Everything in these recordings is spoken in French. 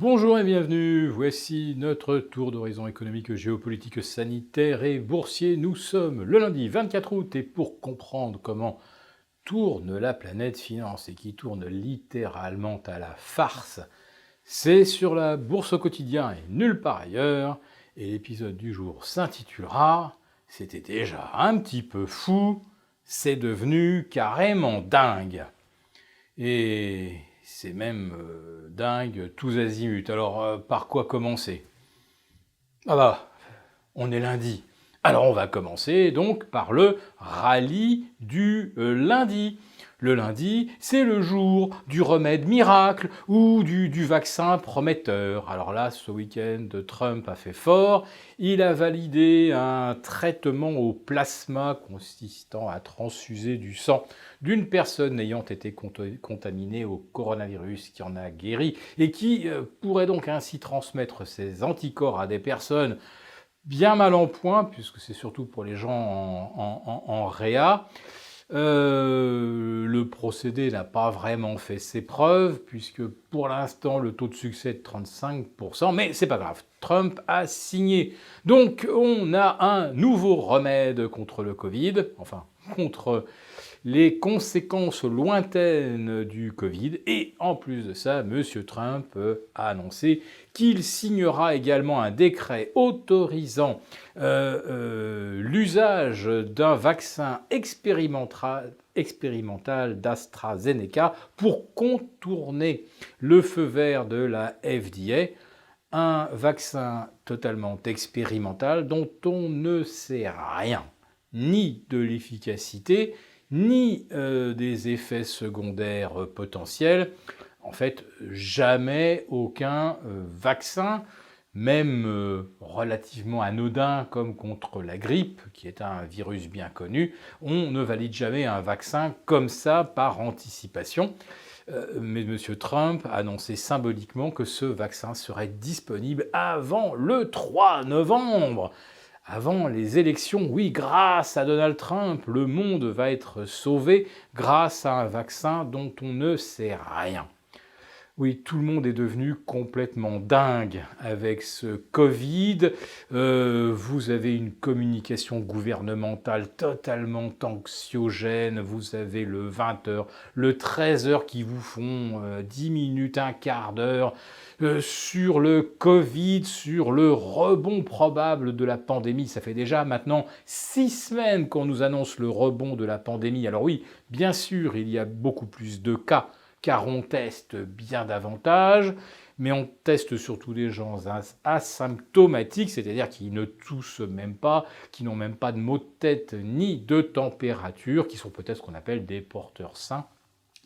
Bonjour et bienvenue, voici notre tour d'horizon économique, géopolitique, sanitaire et boursier. Nous sommes le lundi 24 août et pour comprendre comment tourne la planète finance et qui tourne littéralement à la farce, c'est sur la bourse au quotidien et nulle part ailleurs. Et l'épisode du jour s'intitulera « C'était déjà un petit peu fou, c'est devenu carrément dingue ». Et c'est même dingue tous azimuts. Alors par quoi commencer? Ah bah, on est lundi. Alors on va commencer donc par le rallye du lundi. Le lundi, c'est le jour du remède miracle ou du vaccin prometteur. Alors là, ce week-end, Trump a fait fort. Il a validé un traitement au plasma consistant à transfuser du sang d'une personne ayant été contaminée au coronavirus qui en a guéri et qui pourrait donc ainsi transmettre ses anticorps à des personnes bien mal en point, puisque c'est surtout pour les gens en réa. Le procédé n'a pas vraiment fait ses preuves, puisque pour l'instant le taux de succès est de 35%, mais c'est pas grave, Trump a signé. Donc on a un nouveau remède contre le Covid, enfin contre les conséquences lointaines du Covid. Et en plus de ça, M. Trump a annoncé qu'il signera également un décret autorisant l'usage d'un vaccin expérimental d'AstraZeneca pour contourner le feu vert de la FDA. Un vaccin totalement expérimental dont on ne sait rien, ni de l'efficacité, ni des effets secondaires potentiels. En fait, jamais aucun vaccin, même relativement anodin comme contre la grippe, qui est un virus bien connu, on ne valide jamais un vaccin comme ça par anticipation. Mais M. Trump a annoncé symboliquement que ce vaccin serait disponible avant le 3 novembre. Avant les élections, oui, grâce à Donald Trump, le monde va être sauvé grâce à un vaccin dont on ne sait rien. Oui, tout le monde est devenu complètement dingue avec ce Covid. Vous avez une communication gouvernementale totalement anxiogène. Vous avez le 20h, le 13h qui vous font 10 minutes, un quart d'heure sur le Covid, sur le rebond probable de la pandémie. Ça fait déjà maintenant 6 semaines qu'on nous annonce le rebond de la pandémie. Alors oui, bien sûr, il y a beaucoup plus de cas, car on teste bien davantage, mais on teste surtout des gens asymptomatiques, c'est-à-dire qui ne toussent même pas, qui n'ont même pas de maux de tête ni de température, qui sont peut-être ce qu'on appelle des porteurs sains.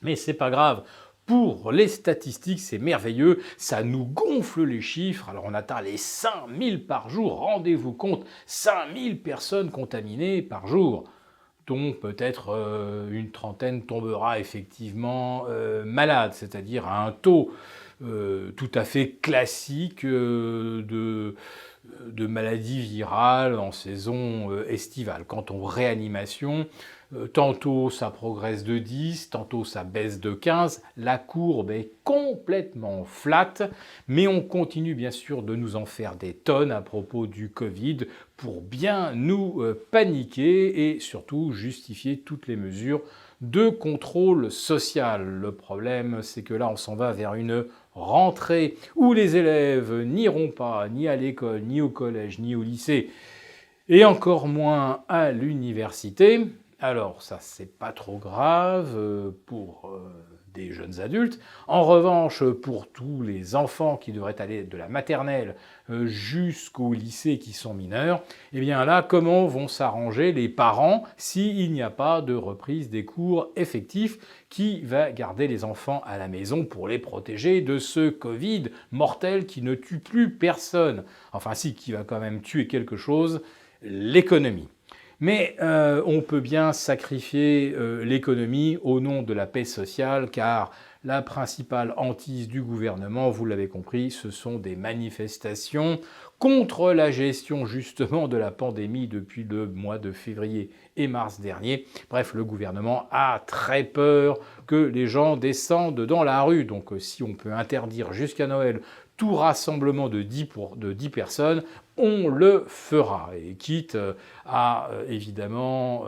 Mais c'est pas grave. Pour les statistiques, c'est merveilleux, ça nous gonfle les chiffres. Alors on atteint les 5000 par jour, rendez-vous compte, 5000 personnes contaminées par jour, dont peut-être une trentaine tombera effectivement malade, c'est-à-dire à un taux tout à fait classique de maladie virale en saison estivale. Quant aux réanimations, tantôt ça progresse de 10, tantôt ça baisse de 15, la courbe est complètement flat, mais on continue bien sûr de nous en faire des tonnes à propos du Covid pour bien nous paniquer et surtout justifier toutes les mesures de contrôle social. Le problème, c'est que là, on s'en va vers une rentrée où les élèves n'iront pas ni à l'école, ni au collège, ni au lycée, et encore moins à l'université. Alors ça, c'est pas trop grave pour des jeunes adultes. En revanche, pour tous les enfants qui devraient aller de la maternelle jusqu'au lycée qui sont mineurs, eh bien là, comment vont s'arranger les parents s'il n'y a pas de reprise des cours effectifs? Qui va garder les enfants à la maison pour les protéger de ce Covid mortel qui ne tue plus personne? Enfin si, qui va quand même tuer quelque chose, l'économie. Mais on peut bien sacrifier l'économie au nom de la paix sociale, car La principale hantise du gouvernement, vous l'avez compris, ce sont des manifestations contre la gestion justement de la pandémie depuis le mois de février et mars dernier. Bref, le gouvernement a très peur que les gens descendent dans la rue. Donc si on peut interdire jusqu'à Noël tout rassemblement de 10 personnes, on le fera. Et quitte à évidemment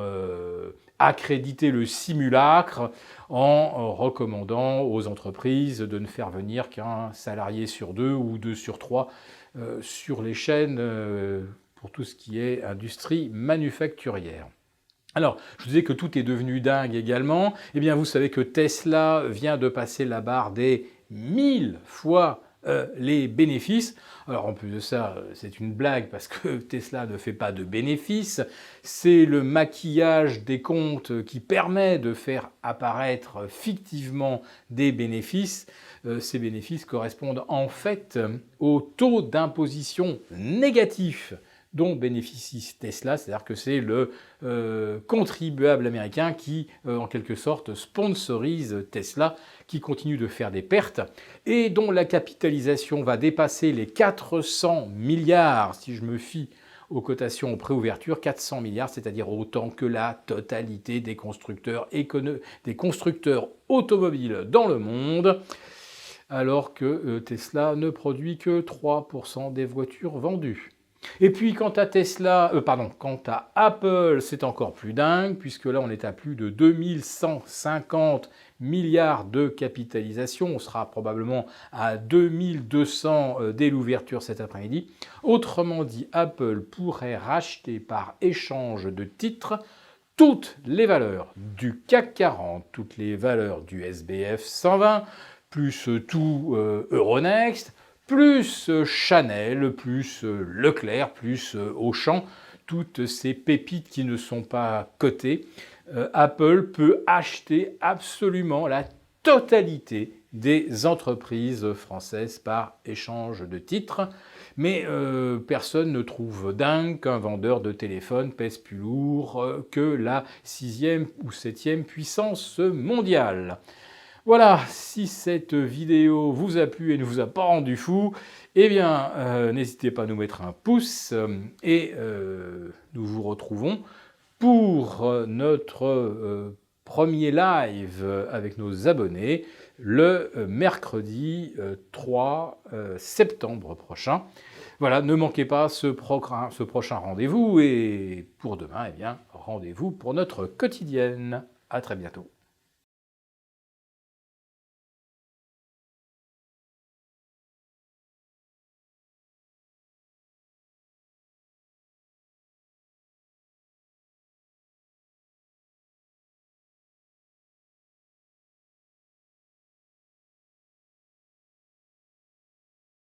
accréditer le simulacre en recommandant aux entreprises de ne faire venir qu'un salarié sur 2 ou 2 sur 3 sur les chaînes pour tout ce qui est industrie manufacturière. Alors, je vous disais que tout est devenu dingue également. Eh bien, vous savez que Tesla vient de passer la barre des 1000 fois les bénéfices. Alors en plus de ça, c'est une blague parce que Tesla ne fait pas de bénéfices. C'est le maquillage des comptes qui permet de faire apparaître fictivement des bénéfices. Ces bénéfices correspondent en fait au taux d'imposition négatif dont bénéficie Tesla, c'est-à-dire que c'est le contribuable américain qui, en quelque sorte, sponsorise Tesla, qui continue de faire des pertes, et dont la capitalisation va dépasser les 400 milliards, si je me fie aux cotations pré-ouverture, 400 milliards, c'est-à-dire autant que la totalité des constructeurs automobiles dans le monde, alors que Tesla ne produit que 3% des voitures vendues. Et puis quant à quant à Apple, c'est encore plus dingue, puisque là on est à plus de 2150 milliards de capitalisation, on sera probablement à 2200 dès l'ouverture cet après-midi. Autrement dit, Apple pourrait racheter par échange de titres toutes les valeurs du CAC 40, toutes les valeurs du SBF 120, plus tout Euronext, plus Chanel, plus Leclerc, plus Auchan, toutes ces pépites qui ne sont pas cotées. Apple peut acheter absolument la totalité des entreprises françaises par échange de titres. Mais personne ne trouve dingue qu'un vendeur de téléphone pèse plus lourd que la 6e ou 7e puissance mondiale. Voilà, si cette vidéo vous a plu et ne vous a pas rendu fou, eh bien, n'hésitez pas à nous mettre un pouce et nous vous retrouvons pour notre premier live avec nos abonnés le mercredi 3 septembre prochain. Voilà, ne manquez pas ce prochain rendez-vous et pour demain, eh bien, rendez-vous pour notre quotidienne. À très bientôt.